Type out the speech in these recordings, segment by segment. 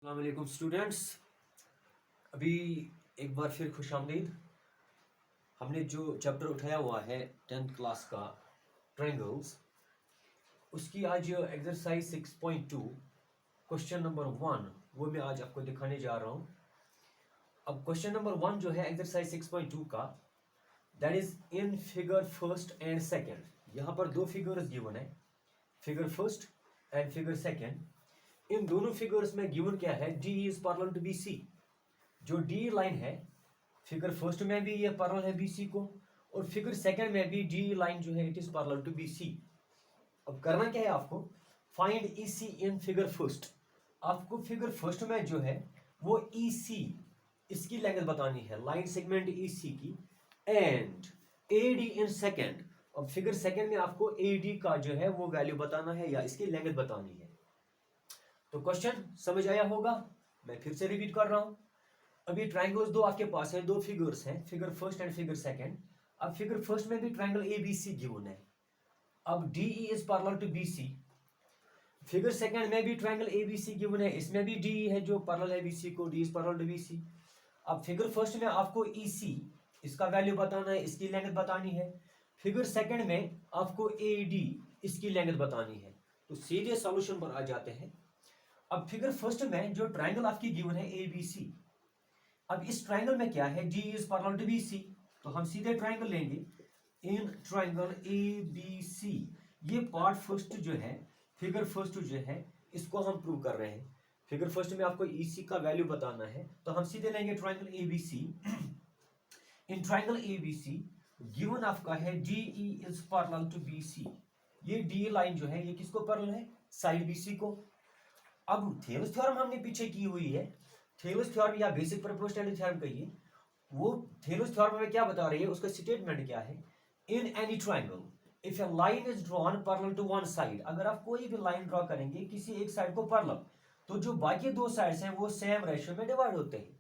अस्सलाम वालेकुम स्टूडेंट्स। अभी एक बार फिर खुशामदीद। हमने जो चैप्टर उठाया हुआ है 10th क्लास का ट्रायंगल्स, उसकी आज एक्सरसाइज 6.2 क्वेश्चन नंबर 1 वो मैं आज आपको दिखाने जा रहा हूँ। अब क्वेश्चन नंबर 1 जो है एक्सरसाइज 6.2 का, that is in figure first and second. यहाँ पर दो फिगर्स गिवन है, figure first and figure second. इन दोनों फिगर्स में गिवन क्या है, D is parallel to B C. जो डी लाइन है फिगर फर्स्ट में भी ये पैरेलल है बी सी को, और फिगर सेकंड में भी डी लाइन जो है it is parallel to B C. अब करना क्या है आपको, find E C in figure first. आपको फिगर फर्स्ट में जो है वो ई सी, इसकी लेंथ बतानी है, लाइन सेगमेंट ई सी की, and A D in second. अब फिगर सेकेंड में आपको ए डी का जो है वो वैल्यू बताना है या इसकी लेंथ बतानी है। तो क्वेश्चन समझ आया होगा, मैं फिर से रिपीट कर रहा हूं। अभी ट्रायंगल्स दो आपके पास है, दो फिगर्स हैं, figure first and figure second. अब फिगर फर्स्ट में भी triangle A B C given है। अब D E is parallel to B C. Figure second में भी triangle A B C given है, इसमें भी डी है जो पैरेलल है बी सी को, D is parallel to B C. अब फिगर फर्स्ट में आपको ई सी, इसका वैल्यू बताना है, इसकी लेंथ बतानी है। फिगर सेकंड में आपको ए डी, इसकी लेंथ बतानी है। तो सीधे सॉल्यूशन पर आ जाते हैं। अब फिगर फर्स्ट में जो ट्रायंगल आपकी गिवन है ए बी सी, अब इस ट्रायंगल में क्या है, D is parallel to B C, तो हम सीधे ट्रायंगल लेंगे। In triangle A B C, ये पार्ट फर्स्ट जो है, फिगर फर्स्ट जो है, इसको हम प्रूव कर रहे हैं। फिगर फर्स्ट में आपको ई सी का वैल्यू बताना है, तो हम सीधे लेंगे triangle A B C. In triangle A B C given आपका है D E is parallel to B C. ये डी लाइन जो है ये किसको पैरेलल है, साइड बी सी को। अब थेलस थ्योरम हमने पीछे की हुई है, थेलस थ्योरम या बेसिक प्रोपोर्शनैलिटी थ्योरम कहिए। वो थेलस थ्योरम में क्या बता रही है, उसका स्टेटमेंट क्या है, in any triangle if a line is drawn parallel to one side. अगर आप कोई भी लाइन ड्रॉ करेंगे किसी एक साइड को पैरेलल, तो जो बाकी दो साइड्स हैं वो सेम रेशियो में डिवाइड होते हैं।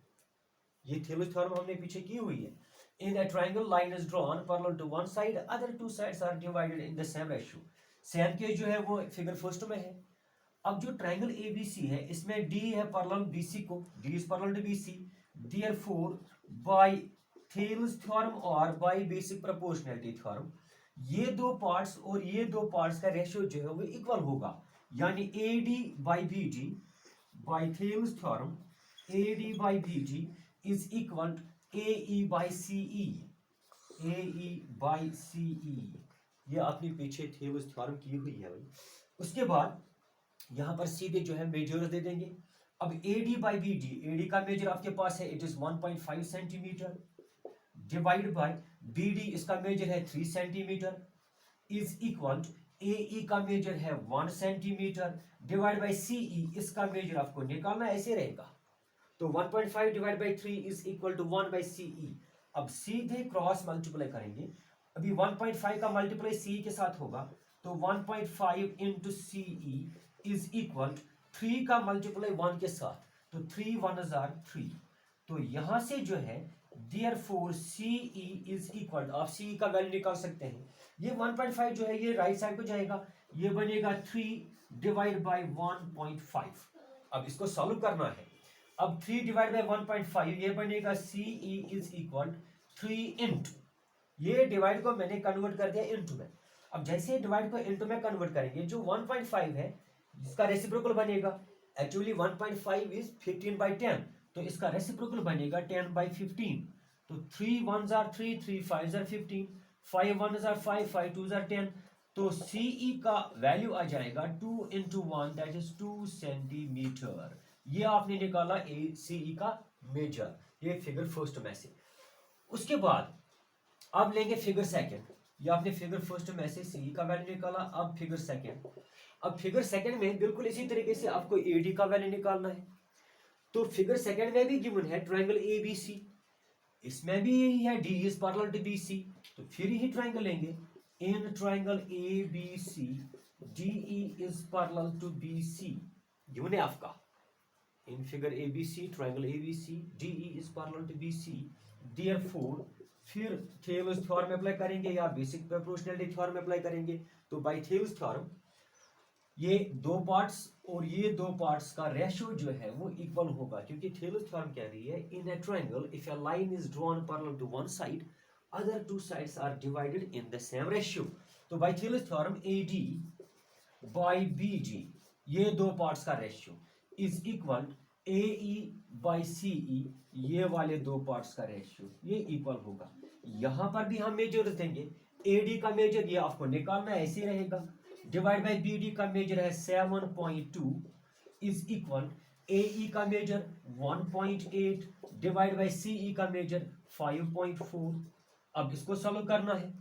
ये थेलस थ्योरम हमने पीछे की हुई है। In a triangle line is drawn parallel to one side, other two sides are divided in the same ratio. Same के जो है वो फिगर फर्स्ट में है। अब जो ट्रायंगल ए बी सी है, इसमें डी है पैरेलल बी सी को, D is parallel to B C. Therefore by Thales theorem और बाय बेसिक प्रोपोर्शनैलिटी थ्योरम, ये दो पार्ट्स और ये दो पार्ट्स का रेशियो जो है वो इक्वल होगा। यानी A D by B D by Thales theorem, A D by B D is equal A E by C E, A E by C E. ये अपनी पीछे थेलस थ्योरम की हुई है भाई। उसके बाद यहां पर सीधे जो है मेजर्स दे देंगे। अब A D by B D, A D का मेजर आपके पास है it is 1.5 centimetre, divide by B D, इसका मेजर है 3 centimetre, is equal A E का मेजर है 1 centimetre, divide by C E, इसका मेजर आपको निकालना ऐसे रहेगा। तो 1.5 divide by 3 is equal to 1 by C E. अब सीधे क्रॉस मल्टीप्लाई करेंगे। अभी 1.5 का मल्टीप्लाई सी के साथ होगा, तो 1.5 into C E is equal 3 का मल्टीप्लाई 1 के साथ, तो 3 1 जार 3। तो यहां से जो है therefore C E is equal, आप सी ई का वैल्यू निकाल सकते हैं। ये 1.5 जो है ये राइट साइड को जाएगा, ये बनेगा 3 डिवाइड बाय 1.5। अब इसको सॉल्व करना है। अब 3 डिवाइड बाय 1.5 ये बनेगा सी ई इज इक्वल 3 इंटू, ये डिवाइड को मैंने कन्वर्ट कर दिया इंटू में। अब जैसे डिवाइड को इंटू में कन्वर्ट करेंगे, जो 1.5 है इसका रेसिप्रोकल बनेगा। एक्चुअली 1.5 इज 15 बाई 10, तो इसका रेसिप्रोकल बनेगा 10 बाई 15। तो 3 1 जार 3, 3 5 जार 15, 5 1 जार 5, 5 2 जार 10। तो सीई का वैल्यू आ जाएगा 2 इंटू 1 दैट इज 2 सेंटीमीटर। ये आपने निकाला ए सीई का मेजर, ये फिगर फर्स्ट में से। उसके बाद अब लेंगे फिगर सेकंड, ये आपने फिगर फर्स्ट में से सी का वैल्यू निकाला। अब फिगर सेकंड, अब फिगर सेकंड में बिल्कुल इसी तरीके से आपको ए डी का वैल्यू निकालना है। तो फिगर सेकंड में भी गिवन है ट्रायंगल ए बी सी, इसमें भी यही है D is parallel to B C, तो फिर ही ट्रायंगल लेंगे। In triangle A B C D E is parallel to B C, given है आपका। In figure A B C triangle A B C D E is parallel to B C, therefore फिर Thales theorem apply करेंगे या basic proportionality theorem apply करेंगे। तो bye Thales theorem ये दो parts और ये दो पार्ट्स का रेशियो जो है वो इक्वल होगा, क्योंकि टेलर्स थ्योरम कह रही है in a triangle if a line is drawn parallel to one side other two sides are divided in the same ratio. तो by Thales theorem AD by BD, ये दो पार्ट्स का ratio is equal AE by CE, ये वाले दो parts का ratio ये equal होगा। यहां पर भी हम मेजर देंगे, AD का मेजर ये आपको निकालना है, ऐसे रहेगा, डिवाइड बाय BD का मेजर है 7.2 इज इक्वल AE का मेजर 1.8 डिवाइड बाय CE का मेजर 5.4। अब इसको सॉल्व करना है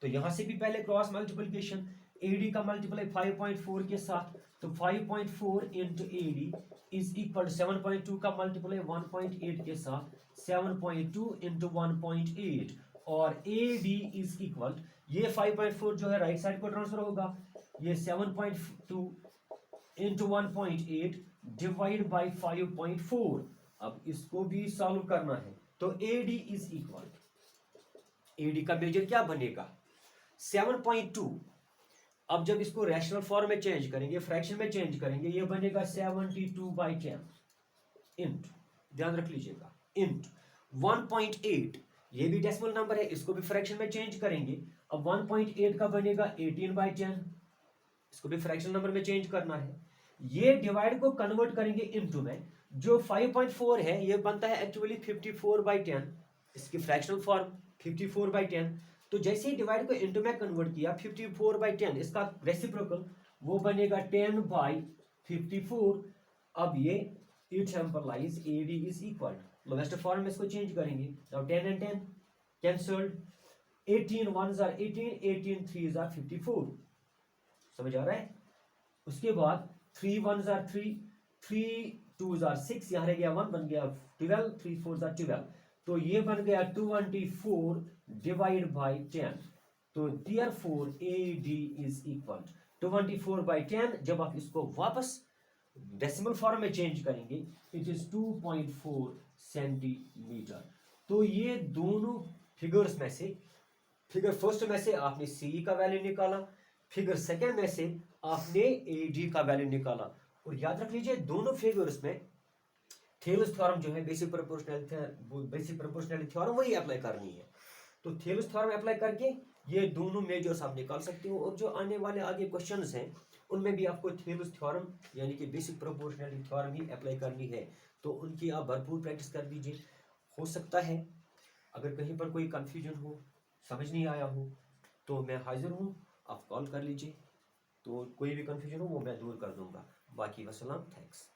तो यहां से भी पहले क्रॉस मल्टीप्लिकेशन, AD का मल्टीप्लाई 5.4 के साथ, तो 5.4 इंटू AD इज इक्वल 7.2 का मल्टीप्लाई 1.8 के साथ 7.2 इंटू 1.8, और AD इज इक्वल, ये 5.4 जो है राइट साइड को ट्रांसफर होगा, ये 7.2 इंटू 1.8 डिवाइड बाई 5.4। अब इसको भी सॉल्व करना है तो AD इज इक्वल, AD का मेजर क्या बनेगा 7.2। अब जब इसको रैशनल फॉर्म में चेंज करेंगे, फ्रैक्शन में चेंज करेंगे, ये बनेगा 72/10 इंट, ध्यान रख लीजिएगा, इंट 1.8, ये भी डेसिमल नंबर है, इसको भी फ्रैक्शन में चेंज करेंगे। अब 1.8 का बनेगा 18/10, इसको भी फ्रैक्शन नंबर में चेंज करना है। ये डिवाइड को कन्वर्ट करेंगे इनटू में, जो 5.4 है ये बनता है एक्चुअली 54/10, इसकी फ्रैक्शनल फॉर्म 54/10। तो जैसे ही डिवाइड को इनटू में कन्वर्ट किया 54/10, इसका रेसिप्रोकल वो बनेगा 10/54। अब ये it employees AD is equal, lowest form में इसको चेंज करेंगे। Now 10 and 10 cancelled, 18 1s are 18, 18 3s are 54, समझ आ रहा है। उसके बाद 3 1s are 3, 3 2s are 6, यहाँ रह गया 1, बन गया 12, 3 4s are 12, तो ये बन गया 24 डिवाइड बाई 10। तो देयरफॉर AD इज इक्वल 24/10। जब आप इसको वापस डेसिमल फॉर्म में चेंज करेंगे इट इज 2.4 सेंटीमीटर। तो ये दोनों फिगर्स में से, फिगर फर्स्ट में से आपने CE का वैल्यू निकाला, फिगर सेकेंड में से आपने AD का वैल्यू निकाला। और याद रख लीजिए दोनों फिगर्स में थेलस थ्योरम जो है बेसिक प्रोपोर्शनैलिटी थ्योरम वही अप्लाई करनी है। तो थेलस थ्योरम अप्लाई करके ये दोनों मेजर्स आप निकाल सकते हो, और जो आने वाले आगे क्वेश्चंस हैं उनमें भी आपको थेलस थ्योरम यानी कि बेसिक प्रोपोर्शनैलिटी थ्योरम ही अप्लाई करनी है। तो उनकी आप भरपूर प्रैक्टिस कर दीजिए। हो सकता है अगर कहीं पर कोई कंफ्यूजन हो, समझ नहीं आया हो, तो मैं हाजिर हूँ, आप कॉल कर लीजिए, तो कोई भी कंफ्यूजन हो वो मैं दूर कर दूंगा। बाकी वसलाम, थैंक्स।